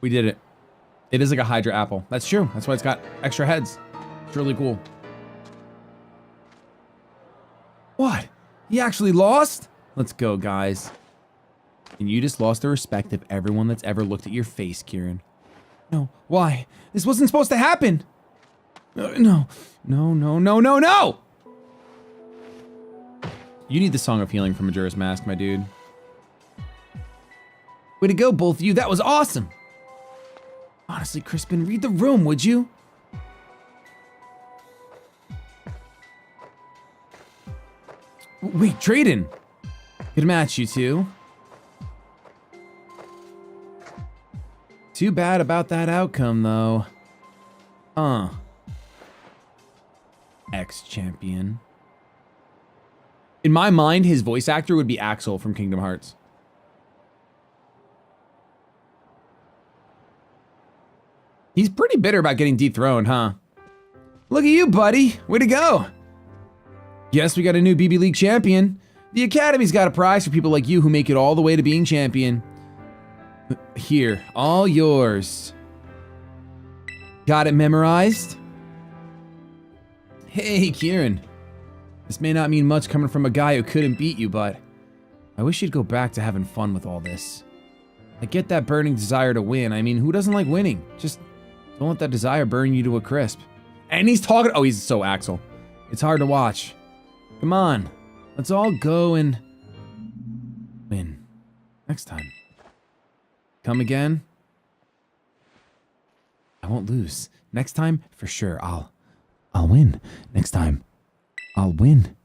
We did it. It is like a Hydra apple. That's true. That's why it's got extra heads. It's really cool. What? He actually lost? Let's go, guys. And you just lost the respect of everyone that's ever looked at your face, Kieran. No, why? This wasn't supposed to happen. No. You need the Song of Healing from Majora's Mask, my dude. Way to go, both of you. That was awesome. Honestly, Crispin, read the room, would you? Wait, Drayden. Good match, you two. Too bad about that outcome, though. Ex-champion. In my mind, his voice actor would be Axel from Kingdom Hearts. He's pretty bitter about getting dethroned, huh? Look at you, buddy. Way to go. Guess we got a new BB League champion. The Academy's got a prize for people like you who make it all the way to being champion. Here, all yours. Got it memorized? Hey, Kieran. This may not mean much coming from a guy who couldn't beat you, but I wish you'd go back to having fun with all this. I get that burning desire to win. I mean, who doesn't like winning? Just don't let that desire burn you to a crisp. And he's talking. Oh, he's so Axel. It's hard to watch. Come on. Let's all go and win. Next time. Come again? I won't lose. Next time, for sure, I'll win. Next time, I'll win.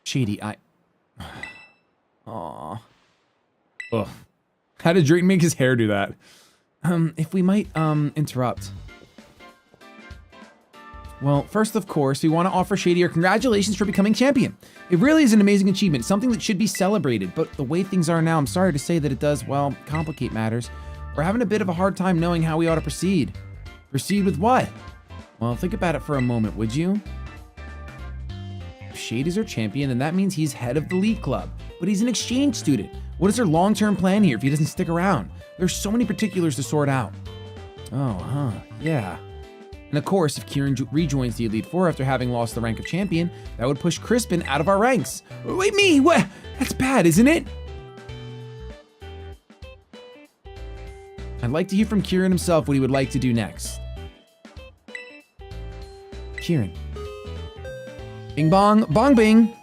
Shady, Aww. Ugh. How did Drayton make his hair do that? If we might, interrupt. Well, first, of course, we want to offer Shady our congratulations for becoming champion. It really is an amazing achievement, something that should be celebrated, but the way things are now, I'm sorry to say that it does, well, complicate matters. We're having a bit of a hard time knowing how we ought to proceed. Proceed with what? Well, think about it for a moment, would you? If Shady's our champion, then that means he's head of the League Club, but he's an exchange student. What is our long-term plan here if he doesn't stick around? There's so many particulars to sort out. Oh, huh, yeah. And of course, if Kieran rejoins the Elite Four after having lost the rank of champion, that would push Crispin out of our ranks. Wait, me? What? That's bad, isn't it? I'd like to hear from Kieran himself what he would like to do next. Kieran. Bing bong, bong bing.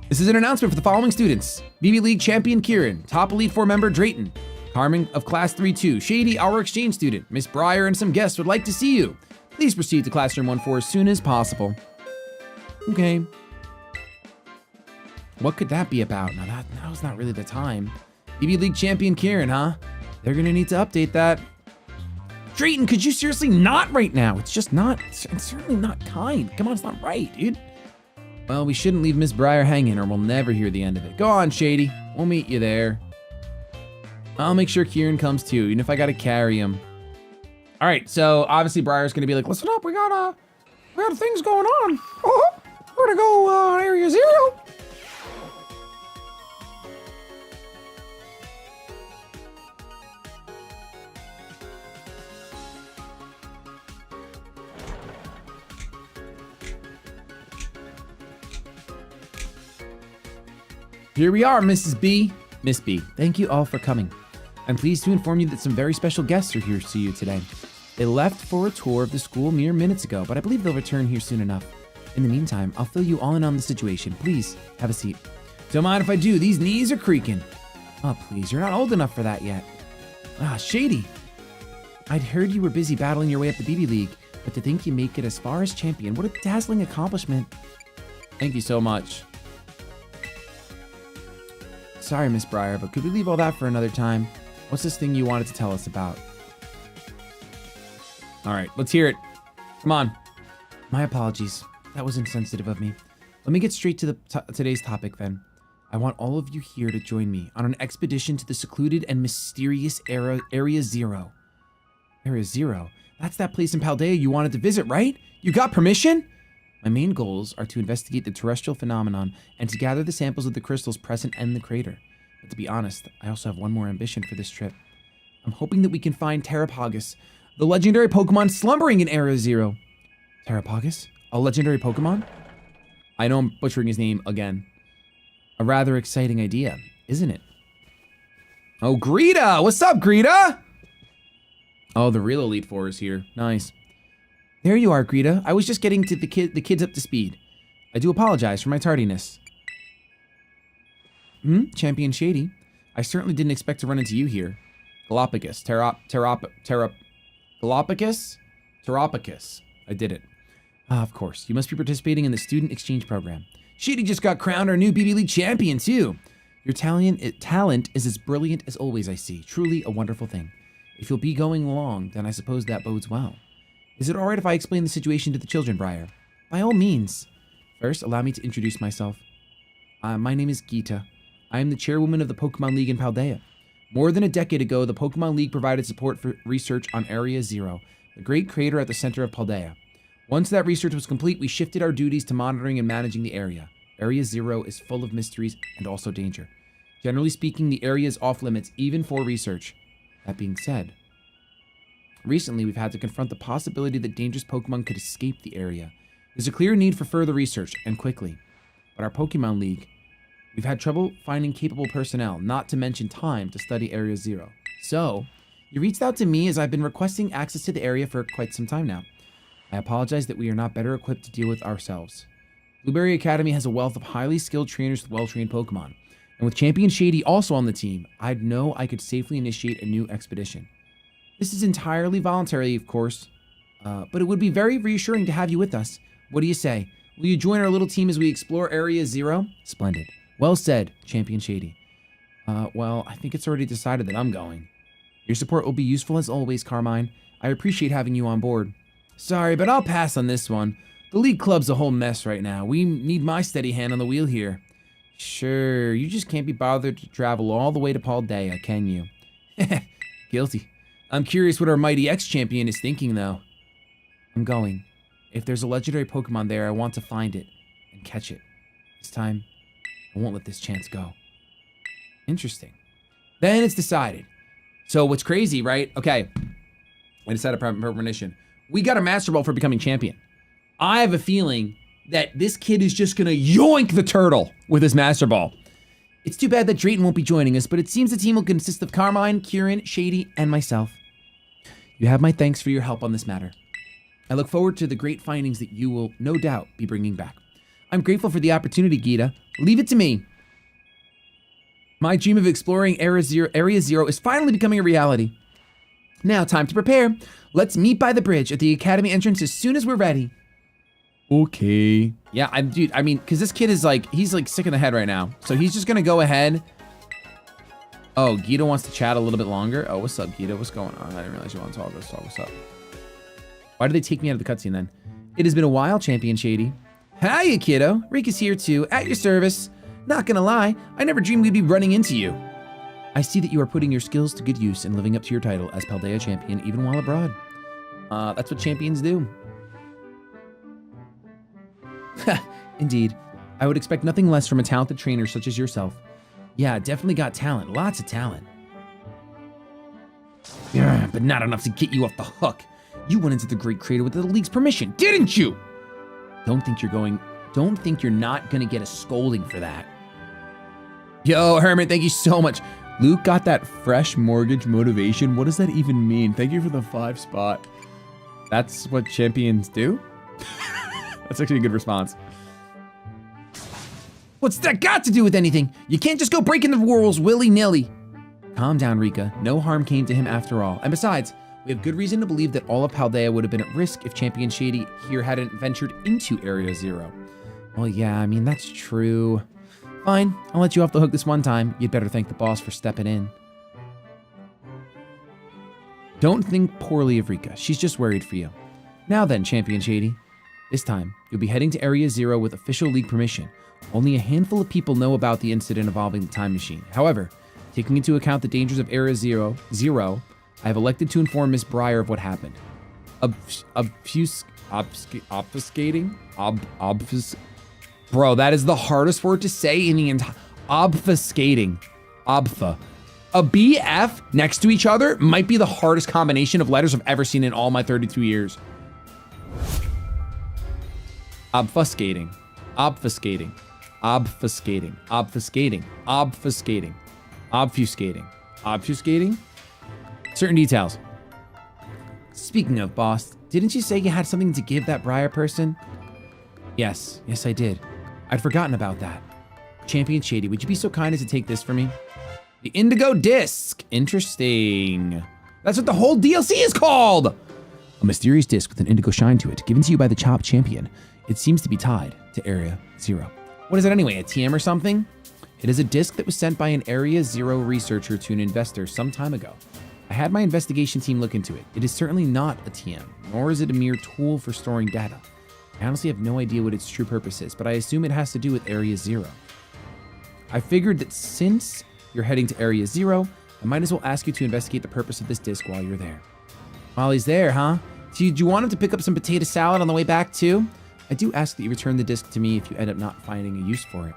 This is an announcement for the following students. BB League champion Kieran, top Elite Four member Drayton, Carmen of Class 3-2, Shady, our exchange student, Miss Breyer, and some guests would like to see you. Please proceed to Classroom 1-4 as soon as possible. Okay. What could that be about? Now's not really the time. BB League champion Kieran, huh? They're gonna need to update that. Drayton, could you seriously not right now? It's just not, it's certainly not kind. Come on, it's not right, dude. Well, we shouldn't leave Miss Breyer hanging or we'll never hear the end of it. Go on, Shady. We'll meet you there. I'll make sure Kieran comes too, even if I gotta carry him. All right, so obviously Breyer's gonna be like, listen up, we got things going on. Oh, we're gonna go Area 0. Here we are, Mrs. B. Miss B, thank you all for coming. I'm pleased to inform you that some very special guests are here to see you today. They left for a tour of the school mere minutes ago, but I believe they'll return here soon enough. In the meantime, I'll fill you all in on the situation. Please, have a seat. Don't mind if I do, these knees are creaking. Oh, please, you're not old enough for that yet. Ah, Shady. I'd heard you were busy battling your way up the BB League, but to think you make it as far as champion, what a dazzling accomplishment. Thank you so much. Sorry, Miss Breyer, but could we leave all that for another time? What's this thing you wanted to tell us about? All right, let's hear it. Come on. My apologies. That was insensitive of me. Let me get straight to today's topic then. I want all of you here to join me on an expedition to the secluded and mysterious Area 0. Area 0? That's that place in Paldea you wanted to visit, right? You got permission? My main goals are to investigate the terrestrial phenomenon and to gather the samples of the crystals present in the crater. But to be honest, I also have one more ambition for this trip. I'm hoping that we can find Terrapagus, the legendary Pokemon slumbering in Area Zero. Terrapagus? A legendary Pokemon? I know I'm butchering his name again. A rather exciting idea, isn't it? Oh, Greta! What's up, Greta? Oh, the real Elite Four is here. Nice. There you are, Greta. I was just getting to the kids up to speed. I do apologize for my tardiness. Champion Shady. I certainly didn't expect to run into you here. Galapagos. Galapagos? Terrapagos. I did it. Ah, of course. You must be participating in the student exchange program. Shady just got crowned our new BB League champion, too. Your talent is as brilliant as always, I see. Truly a wonderful thing. If you'll be going along, then I suppose that bodes well. Is it alright if I explain the situation to the children, Briar? By all means. First, allow me to introduce myself. My name is Geeta. I am the chairwoman of the Pokemon League in Paldea. More than a decade ago, the Pokemon League provided support for research on Area Zero, the great crater at the center of Paldea. Once that research was complete, we shifted our duties to monitoring and managing the area. Area Zero is full of mysteries and also danger. Generally speaking, the area is off limits, even for research. That being said, recently we've had to confront the possibility that dangerous Pokemon could escape the area. There's a clear need for further research, and quickly. But our Pokemon League, we've had trouble finding capable personnel, not to mention time to study Area Zero. So, you reached out to me as I've been requesting access to the area for quite some time now. I apologize that we are not better equipped to deal with ourselves. Blueberry Academy has a wealth of highly skilled trainers with well-trained Pokemon. And with Champion Shady also on the team, I'd know I could safely initiate a new expedition. This is entirely voluntary, of course, but it would be very reassuring to have you with us. What do you say? Will you join our little team as we explore Area Zero? Splendid. Well said, Champion Shady. Well, I think it's already decided that I'm going. Your support will be useful as always, Carmine. I appreciate having you on board. Sorry, but I'll pass on this one. The League Club's a whole mess right now. We need my steady hand on the wheel here. Sure, you just can't be bothered to travel all the way to Paldea, can you? Guilty. I'm curious what our mighty ex-champion is thinking, though. I'm going. If there's a legendary Pokemon there, I want to find it and catch it. This time, I won't let this chance go. Interesting. Then it's decided. So what's crazy, right? Okay. I decided a premonition. We got a Master Ball for becoming champion. I have a feeling that this kid is just gonna yoink the turtle with his Master Ball. It's too bad that Drayton won't be joining us, but it seems the team will consist of Carmine, Kieran, Shady, and myself. You have my thanks for your help on this matter. I look forward to the great findings that you will, no doubt, be bringing back. I'm grateful for the opportunity, Geeta. Leave it to me. My dream of exploring Area Zero is finally becoming a reality. Now, time to prepare. Let's meet by the bridge at the Academy entrance as soon as we're ready. Okay. Yeah, dude, I mean, because this kid is like, he's like sick in the head right now. So he's just gonna go ahead. Oh, Geeta wants to chat a little bit longer. Oh, what's up, Geeta? What's going on? I didn't realize you want to talk. Let's talk. What's up? Why did they take me out of the cutscene then? It has been a while, Champion Shady. Hiya, kiddo. Rika's here too, at your service. Not gonna lie, I never dreamed we'd be running into you. I see that you are putting your skills to good use and living up to your title as Paldea champion even while abroad. That's what champions do. Indeed. I would expect nothing less from a talented trainer such as yourself. Yeah, definitely got talent. Lots of talent. Yeah, but not enough to get you off the hook. You went into the Great Crater with the League's permission, didn't you? Don't think you're not gonna get a scolding for that. Yo, Hermit, thank you so much. Luke got that fresh mortgage motivation. What does that even mean? Thank you for the 5 spot. That's what champions do? That's actually a good response. What's that got to do with anything? You can't just go breaking the rules willy-nilly. Calm down, Rika. No harm came to him after all. And besides, we have good reason to believe that all of Paldea would have been at risk if Champion Shady here hadn't ventured into Area Zero. Well, yeah, I mean, that's true. Fine, I'll let you off the hook this one time. You'd better thank the boss for stepping in. Don't think poorly of Rika. She's just worried for you. Now then, Champion Shady. This time, you'll be heading to Area Zero with official League permission. Only a handful of people know about the incident involving the time machine. However, taking into account the dangers of Area Zero, I have elected to inform Miss Briar of what happened. Obfuscating? Bro, that is the hardest word to say in the entire... Obfuscating. Obfa. A BF next to each other might be the hardest combination of letters I've ever seen in all my 32 years. Obfuscating. Obfuscating. Obfuscating. Obfuscating. Obfuscating. Obfuscating. Obfuscating? Certain details. Speaking of, boss, didn't you say you had something to give that Briar person? Yes, I did. I'd forgotten about that. Champion Shady, would you be so kind as to take this for me? The Indigo Disc. Interesting. That's what the whole DLC is called. A mysterious disc with an indigo shine to it, given to you by the Chop Champion. It seems to be tied to Area 0. What is it anyway, a TM or something? It is a disc that was sent by an Area 0 researcher to an investor some time ago. I had my investigation team look into it. It is certainly not a TM, nor is it a mere tool for storing data. I honestly have no idea what its true purpose is, but I assume it has to do with Area 0. I figured that since you're heading to Area 0, I might as well ask you to investigate the purpose of this disc while you're there. While he's there, huh? Do you want him to pick up some potato salad on the way back too? I do ask that you return the disc to me if you end up not finding a use for it.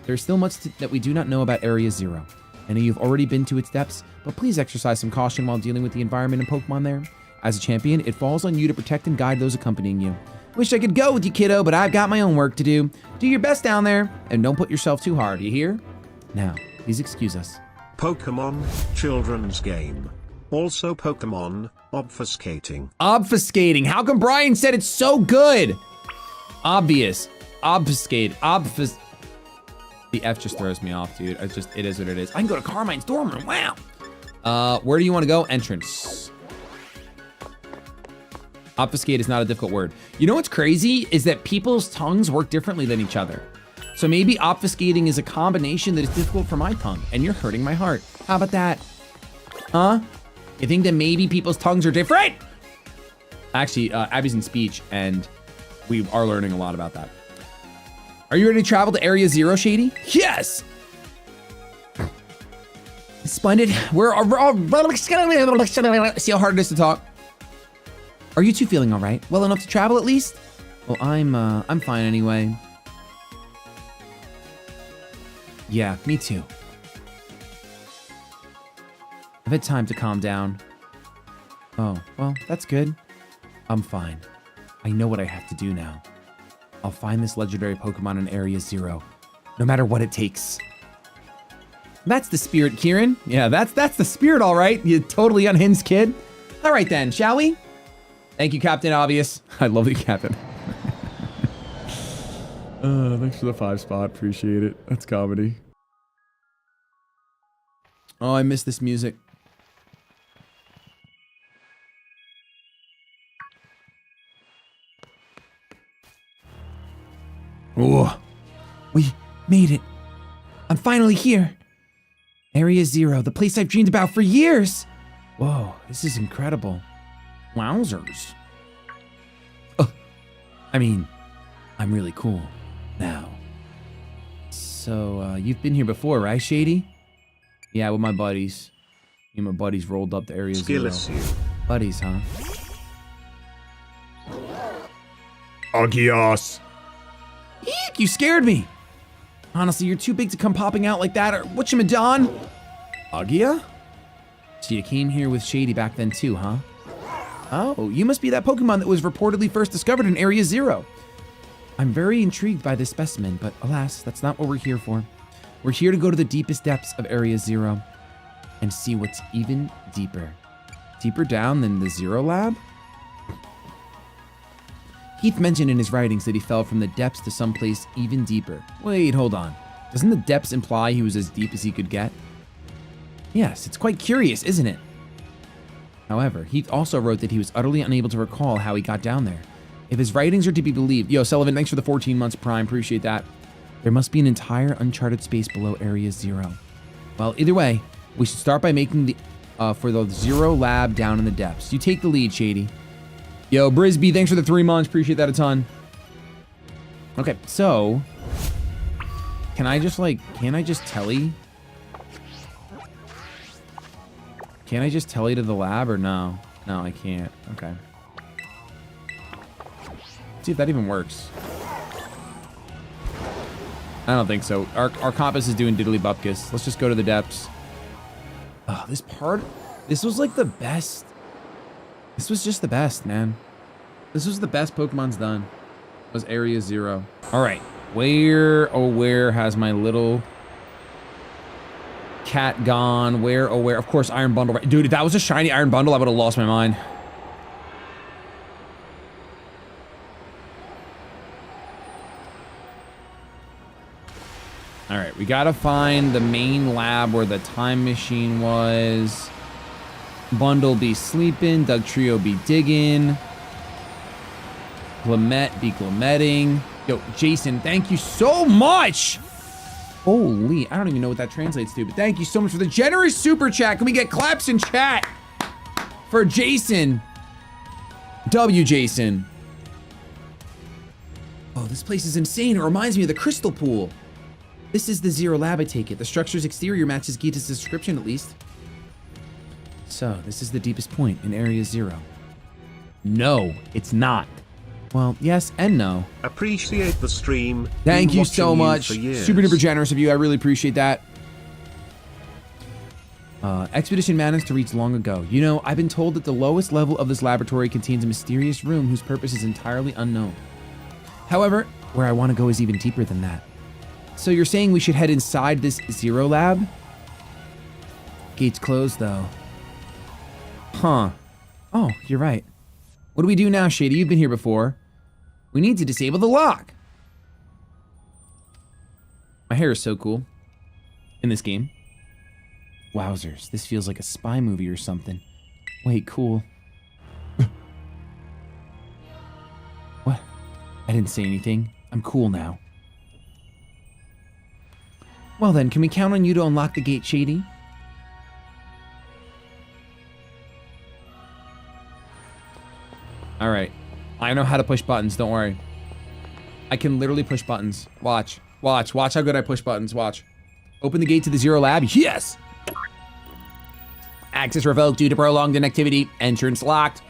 There's still much that we do not know about Area 0. I know you've already been to its depths, but please exercise some caution while dealing with the environment and Pokemon there. As a champion, it falls on you to protect and guide those accompanying you. Wish I could go with you, kiddo, but I've got my own work to do. Do your best down there, and don't put yourself too hard, you hear? Now, please excuse us. Pokemon, children's game. Also Pokemon, obfuscating. Obfuscating. How come Brian said it's so good? Obvious. Obfuscate. The F just throws me off, dude. It is what it is. I can go to Carmine's dorm room. Wow. Where do you want to go? Entrance. Obfuscate is not a difficult word. You know what's crazy is that people's tongues work differently than each other. So maybe obfuscating is a combination that is difficult for my tongue, and you're hurting my heart. How about that? Huh? You think that maybe people's tongues are different? Actually, Abby's in speech, and we are learning a lot about that. Are you ready to travel to Area 0, Shady? Yes! Splendid. We're all... See how hard it is to talk? Are you two feeling all right? Well enough to travel at least? Well, I'm fine anyway. Yeah, me too. I've had time to calm down. Oh, well, that's good. I'm fine. I know what I have to do now. I'll find this legendary Pokemon in Area 0, no matter what it takes. That's the spirit, Kieran. Yeah, that's the spirit, all right. You totally unhinged kid. All right then, shall we? Thank you, Captain Obvious. I love you, Captain. Thanks for the 5 spot. Appreciate it. That's comedy. Oh, I miss this music. Oh, we made it. I'm finally here. Area 0, the place I've dreamed about for years. Whoa, this is incredible. Wowzers. I mean, I'm really cool now. So, you've been here before, right, Shady? Yeah, with my buddies. Me and my buddies rolled up to Area 0. Buddies, huh? Agios. Eek, you scared me. Honestly, you're too big to come popping out like that, or whatchamadon? Agia? So you came here with Shady back then too, huh? Oh, you must be that Pokemon that was reportedly first discovered in Area 0. I'm very intrigued by this specimen, but alas, that's not what we're here for. We're here to go to the deepest depths of Area 0 and see what's even deeper. Deeper down than the Zero Lab? Heath mentioned in his writings that he fell from the depths to someplace even deeper. Wait, hold on. Doesn't the depths imply he was as deep as he could get? Yes, it's quite curious, isn't it? However, Heath also wrote that he was utterly unable to recall how he got down there. If his writings are to be believed, yo, Sullivan, thanks for the 14 months Prime, appreciate that. There must be an entire uncharted space below Area 0. Well, either way, we should start by making the, for the Zero Lab down in the depths. You take the lead, Shady. Yo, Brisby, thanks for the 3 months, appreciate that a ton. Okay, so, can I just telly? Can I just telly to the lab or no? No, I can't. Okay. See if that even works. I don't think so. Our compass is doing diddly bupkis. Let's just go to the depths. Oh, this was like the best. This was just the best, man. This was the best Pokemon's done. Was Area 0. All right, where, oh where has my little cat gone? Where, oh where? Of course, Iron Bundle. Dude, if that was a shiny Iron Bundle, I would have lost my mind. All right, we gotta find the main lab where the time machine was. Bundle be sleeping, Dugtrio be digging. Glamette be glametting. Yo, Jason, thank you so much. Holy, I don't even know what that translates to, but thank you so much for the generous super chat. Can we get claps in chat for Jason? Jason. Oh, this place is insane. It reminds me of the Crystal Pool. This is the Zero Lab, I take it. The structure's exterior matches Gita's description, at least. So, this is the deepest point in Area 0. No, it's not. Well, yes and no. Appreciate the stream. Thank you so much. Super duper generous of you. I really appreciate that. Expedition managed to reach long ago. You know, I've been told that the lowest level of this laboratory contains a mysterious room whose purpose is entirely unknown. However, where I want to go is even deeper than that. So you're saying we should head inside this Zero Lab? Gate's closed, though. Huh. Oh, you're right. What do we do now, Shady? You've been here before. We need to disable the lock. My hair is so cool. In this game. Wowzers, this feels like a spy movie or something. Wait, cool. What? I didn't say anything. I'm cool now. Well then, can we count on you to unlock the gate, Shady? Alright. I know how to push buttons, don't worry. I can literally push buttons. Watch. Watch how good I push buttons, watch. Open the gate to the Zero Lab, yes! Access revoked due to prolonged inactivity. Entrance locked.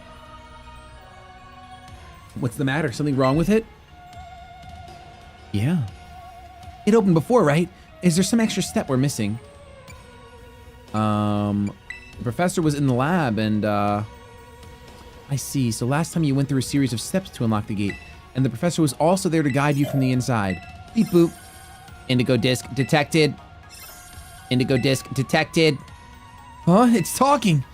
What's the matter? Something wrong with it? Yeah. It opened before, right? Is there some extra step we're missing? The professor was in the lab and, I see. So last time you went through a series of steps to unlock the gate, and the professor was also there to guide you from the inside. Beep boop. Indigo disc detected. Indigo disc detected. Huh? It's talking.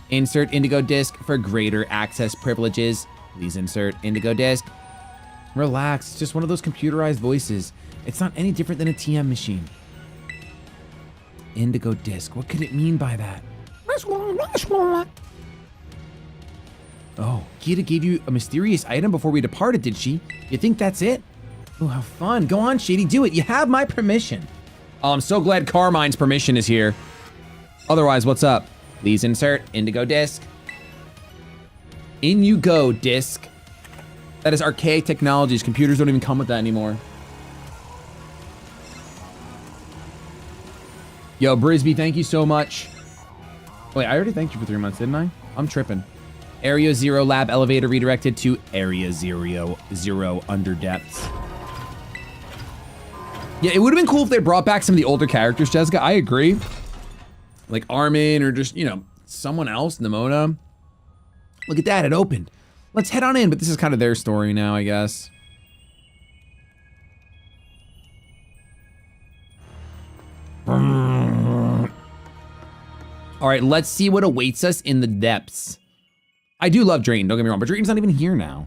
Insert Indigo disc for greater access privileges. Please insert Indigo disc. Relax. It's just one of those computerized voices. It's not any different than a TM machine. Indigo disc. What could it mean by that? Oh, Gita gave you a mysterious item before we departed, did she? You think that's it? Oh, how fun. Go on, Shady, do it. You have my permission. Oh, I'm so glad Carmine's permission is here. Otherwise, what's up? Please insert Indigo disc. In you go, disc. That is archaic technologies. Computers don't even come with that anymore. Yo, Brisby, thank you so much. Wait, I already thanked you for 3 months, didn't I? I'm tripping. Area 0 lab elevator redirected to Area 0 under depths. Yeah, it would have been cool if they brought back some of the older characters, Jessica. I agree. Like Armin or just, you know, someone else, Nimona. Look at that, it opened. Let's head on in, but this is kind of their story now, I guess. All right, let's see what awaits us in the depths. I do love Drain, don't get me wrong, but Drain's not even here now.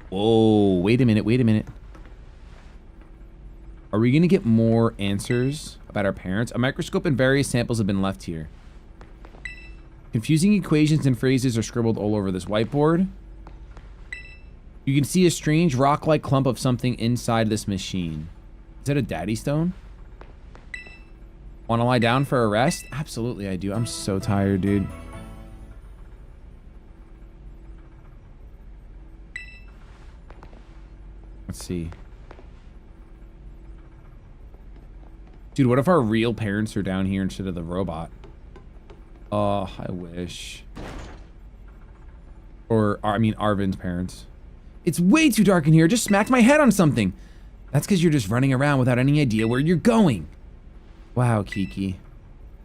Whoa, wait a minute. Are we gonna get more answers about our parents? A microscope and various samples have been left here. Confusing equations and phrases are scribbled all over this whiteboard. You can see a strange rock-like clump of something inside this machine. Is that a daddy stone? Want to lie down for a rest? Absolutely I do. I'm so tired, dude. Let's see. Dude, what if our real parents are down here instead of the robot? Oh, I wish. Or, I mean, Arvin's parents. It's way too dark in here. Just smacked my head on something. That's because you're just running around without any idea where you're going. Wow, Kiki.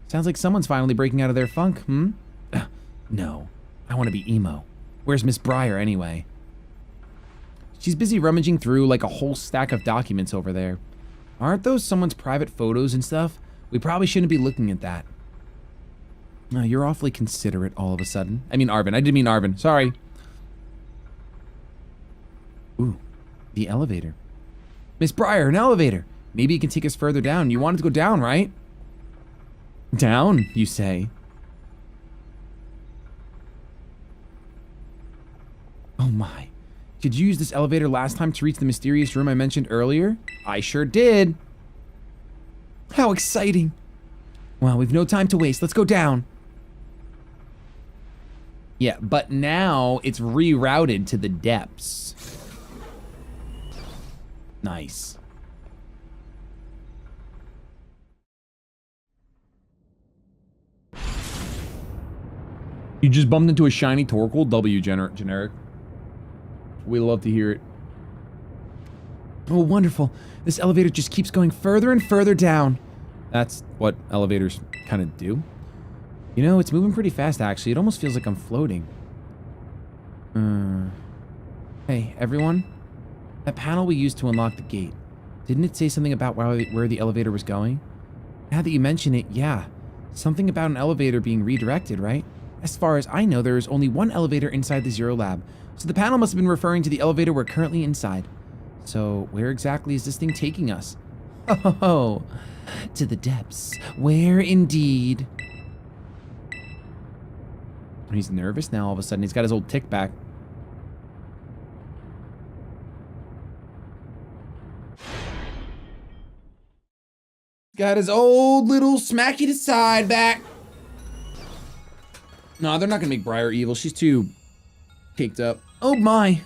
Sounds like someone's finally breaking out of their funk, No, I want to be emo. Where's Miss Breyer anyway? She's busy rummaging through like a whole stack of documents over there. Aren't those someone's private photos and stuff? We probably shouldn't be looking at that. Oh, you're awfully considerate all of a sudden. I mean Arvin. I didn't mean Arvin. Sorry. Ooh, the elevator. Miss Breyer, an elevator. Maybe it can take us further down. You wanted to go down, right? Down, you say? Oh my. Did you use this elevator last time to reach the mysterious room I mentioned earlier? I sure did. How exciting. Well, we've no time to waste. Let's go down. Yeah, but now it's rerouted to the depths. Nice. You just bumped into a shiny Torkoal? W generic. We love to hear it. Oh, wonderful. This elevator just keeps going further and further down. That's what elevators kind of do. You know, it's moving pretty fast, actually. It almost feels like I'm floating. Hey, everyone. That panel we used to unlock the gate. Didn't it say something about where the elevator was going? Now that you mention it, yeah. Something about an elevator being redirected, right? As far as I know, there is only one elevator inside the Zero Lab. So the panel must have been referring to the elevator we're currently inside. So where exactly is this thing taking us? Oh, to the depths. Where indeed? He's nervous now all of a sudden. He's got his old tick back. Got his old little smacky to side back. No, they're not gonna make Briar evil. She's too caked up. Oh my.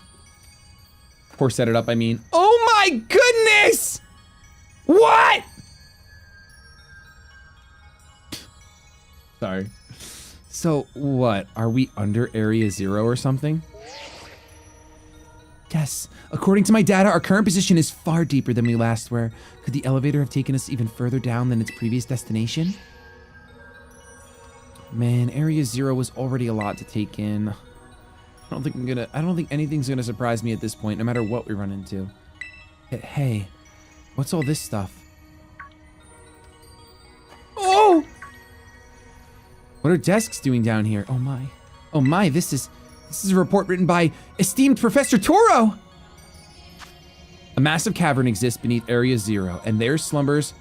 Poor set it up, I mean. Oh my goodness! What? Sorry. So what, are we under Area 0 or something? Yes, according to my data, our current position is far deeper than we last were. Could the elevator have taken us even further down than its previous destination? Man, Area 0 was already a lot to take in. I don't think anything's gonna surprise me at this point, no matter what we run into. Hey, what's all this stuff? Oh! What are desks doing down here? Oh my. Oh my, this is a report written by esteemed Professor Toro! A massive cavern exists beneath Area 0, and there slumbers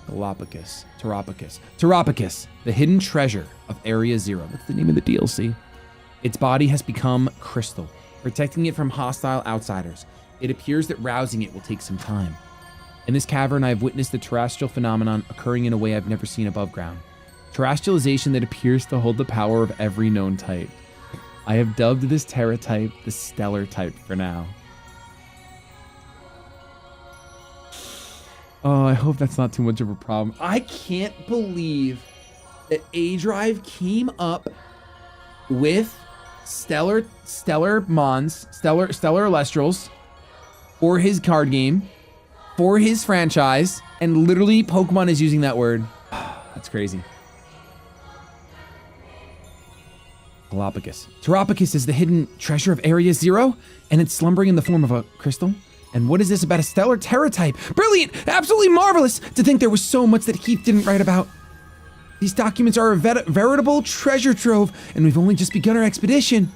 Teropicus, the hidden treasure of Area 0. That's the name of the DLC. Its body has become crystal, protecting it from hostile outsiders. It appears that rousing it will take some time. In this cavern, I have witnessed the terrestrial phenomenon occurring in a way I've never seen above ground. Terrestrialization that appears to hold the power of every known type. I have dubbed this Terra type the Stellar type for now. Oh, I hope that's not too much of a problem. I can't believe that A-Drive came up with Stellar Elestrals for his card game, for his franchise, and literally Pokemon is using that word. That's crazy. Teropicus is the hidden treasure of Area 0, and it's slumbering in the form of a crystal. And what is this about a stellar Terra type? Brilliant! Absolutely marvelous! To think there was so much that Heath didn't write about. These documents are a veritable treasure trove, and we've only just begun our expedition.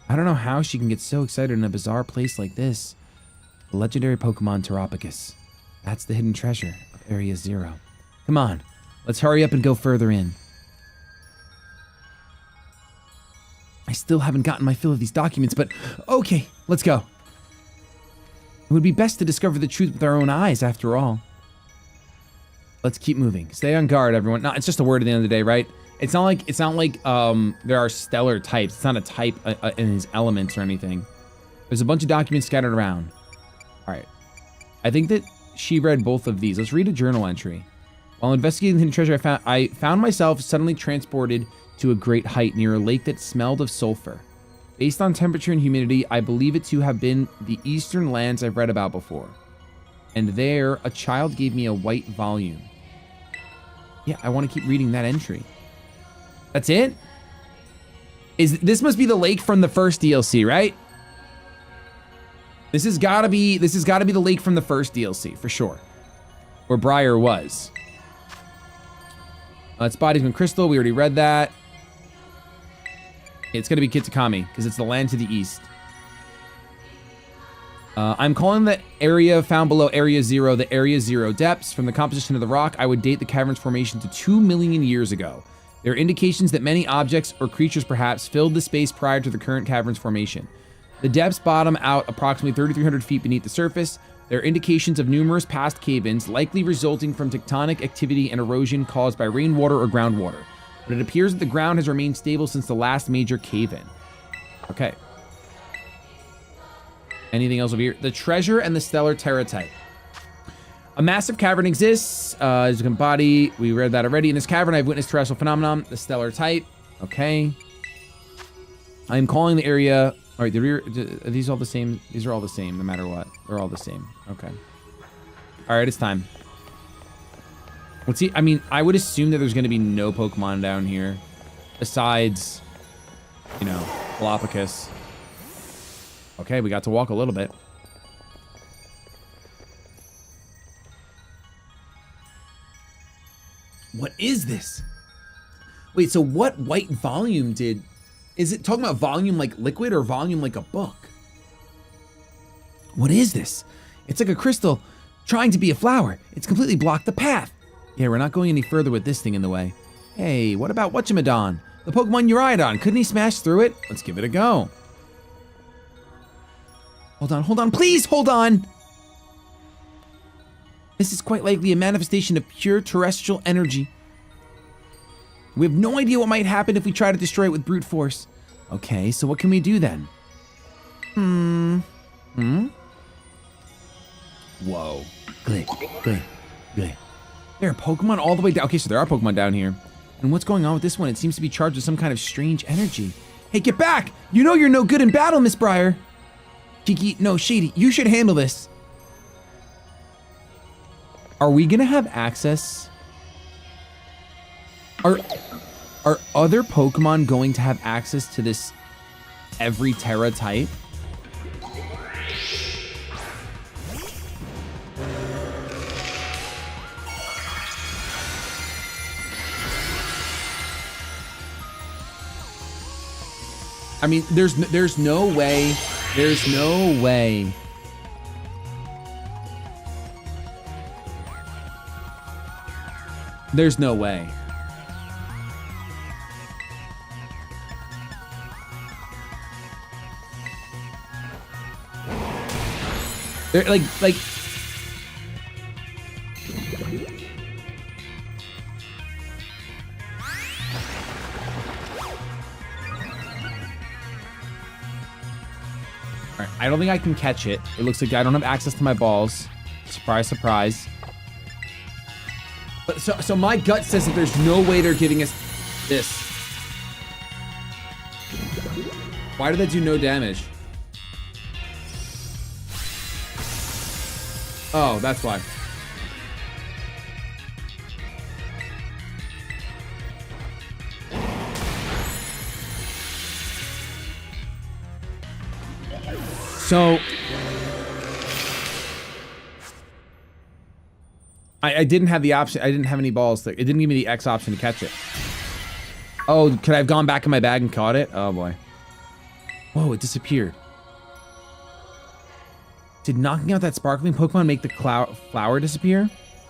I don't know how she can get so excited in a bizarre place like this. The legendary Pokemon Teropicus. That's the hidden treasure of Area 0. Come on, let's hurry up and go further in. I still haven't gotten my fill of these documents, but okay, let's go. It would be best to discover the truth with our own eyes, after all. Let's keep moving. Stay on guard, everyone. No, it's just a word at the end of the day, right? It's not like there are stellar types. It's not a type in his elements or anything. There's a bunch of documents scattered around. All right. I think that she read both of these. Let's read a journal entry. While investigating the hidden treasure, I found myself suddenly transported to a great height near a lake that smelled of sulfur. Based on temperature and humidity, I believe it to have been the eastern lands I've read about before. And there, a child gave me a white volume. Yeah, I want to keep reading that entry. That's it? This must be the lake from the first DLC, right? This has gotta be the lake from the first DLC, for sure. Where Briar was. Its body's been crystal, we already read that. It's gonna be Kitakami, because it's the land to the east. I'm calling the area found below Area 0 the Area 0 depths. From the composition of the rock, I would date the cavern's formation to 2 million years ago. There are indications that many objects, or creatures perhaps, filled the space prior to the current cavern's formation. The depths bottom out approximately 3,300 feet beneath the surface. There are indications of numerous past cave-ins, likely resulting from tectonic activity and erosion caused by rainwater or groundwater. But it appears that the ground has remained stable since the last major cave-in. Okay. Anything else over here? The treasure and the stellar terratite. A massive cavern exists. As you can body, we read that already. In this cavern, I've witnessed terrestrial phenomenon, the stellar type. Okay. I'm calling the area. All right, the rear. Are these all the same? These are all the same, no matter what. They're all the same. Okay. All right, it's time. Let's see. I mean, I would assume that there's going to be no Pokemon down here, besides, you know, Galapagos. Okay, we got to walk a little bit. What is this? Wait, so what white volume did... Is it talking about volume like liquid or volume like a book? What is this? It's like a crystal trying to be a flower. It's completely blocked the path. Yeah, we're not going any further with this thing in the way. Hey, what about Whatchamadon? The Pokemon Uraidon, couldn't he smash through it? Let's give it a go. Hold on, please hold on! This is quite likely a manifestation of pure terrestrial energy. We have no idea what might happen if we try to destroy it with brute force. Okay, so what can we do then? Whoa. Glay. There are Pokemon all the way down. Okay, so there are Pokemon down here. And what's going on with this one? It seems to be charged with some kind of strange energy. Hey, get back! You know you're no good in battle, Miss Briar. Kiki, no, Shady, you should handle this. Are we gonna have access? Are other Pokemon going to have access to this every Terra type? I mean, there's no way. There's no way. There's no way. They're like. All right, I don't think I can catch it. It looks like I don't have access to my balls. Surprise, surprise. But so my gut says that there's no way they're giving us this. Why did that do no damage? Oh, that's why. So I didn't have the option. I didn't have any balls. It didn't give me the X option to catch it. Oh, could I have gone back in my bag and caught it? Oh boy. Whoa, it disappeared. Did knocking out that sparkling Pokemon make the flower disappear?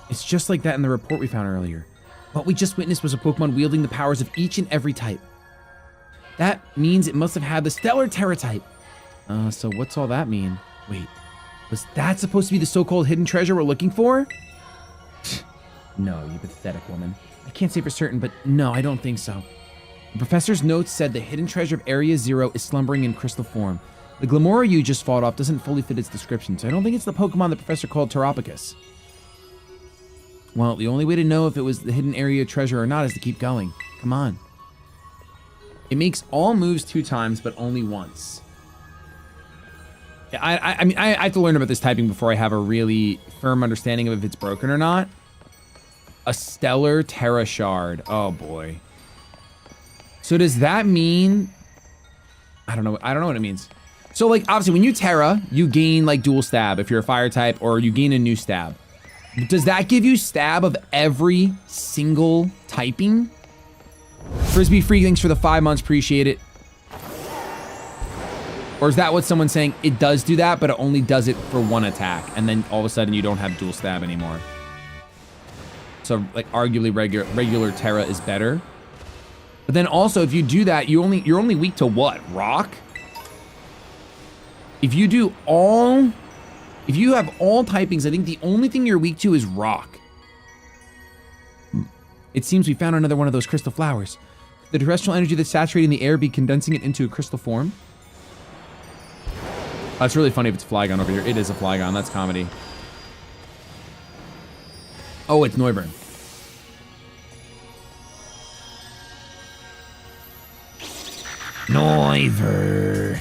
It's just like that in the report we found earlier. What we just witnessed was a Pokemon wielding the powers of each and every type. That means it must have had the Stellar Terra type. So what's all that mean? Wait, was that supposed to be the so-called hidden treasure we're looking for? No, you pathetic woman. I can't say for certain, but no, I don't think so. The professor's notes said the hidden treasure of Area 0 is slumbering in crystal form. The Glamora you just fought off doesn't fully fit its description, so I don't think it's the Pokemon the professor called Terapagos. Well, the only way to know if it was the hidden area treasure or not is to keep going. Come on. It makes all moves 2 times, but only once. I mean, I have to learn about this typing before I have a really firm understanding of if it's broken or not. A stellar Terra shard. Oh boy. So does that mean? I don't know what it means. So like obviously when you Terra, you gain like dual stab if you're a fire type, or you gain a new stab. Does that give you stab of every single typing? Frisbee Free, thanks for the 5 months, appreciate it. Or is that what someone's saying? It does do that, but it only does it for 1 attack, and then all of a sudden you don't have dual stab anymore. So like arguably regular Terra is better. But then also if you do that, you're only weak to what? Rock? If you have all typings, I think the only thing you're weak to is rock. It seems we found another one of those crystal flowers. The terrestrial energy that's saturating the air be condensing it into a crystal form. It's really funny if it's Flygon over here. It is a Flygon, that's comedy. Oh, it's Noivern. Noiver.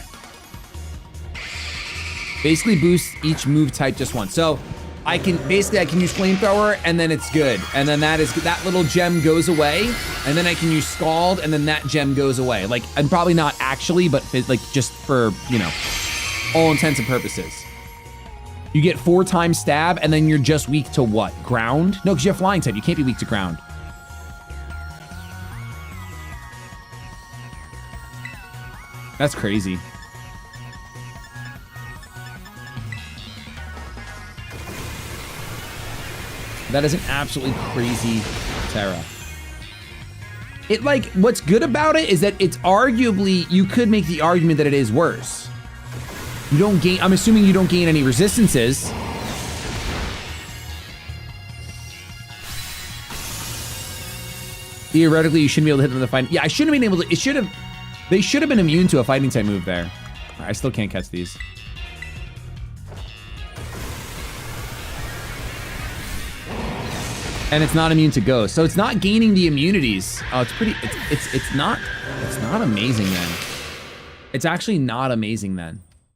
Basically boosts each move type just once. So I can use flamethrower and then it's good. And then that little gem goes away. And then I can use scald and then that gem goes away. Like, and probably not actually, but like just for, you know, all intents and purposes. You get 4 times stab and then you're just weak to what? Ground? No, because you have flying type. You can't be weak to ground. That's crazy. That is an absolutely crazy Terra. It like, what's good about it is that it's arguably, you could make the argument that it is worse. You don't gain, I'm assuming you don't gain any resistances. Theoretically, you shouldn't be able to hit them with a fight. Yeah, I shouldn't have been able to, they should have been immune to a fighting type move there. I still can't catch these. And it's not immune to ghost, so it's not gaining the immunities. Oh, it's not amazing then. It's actually not amazing then.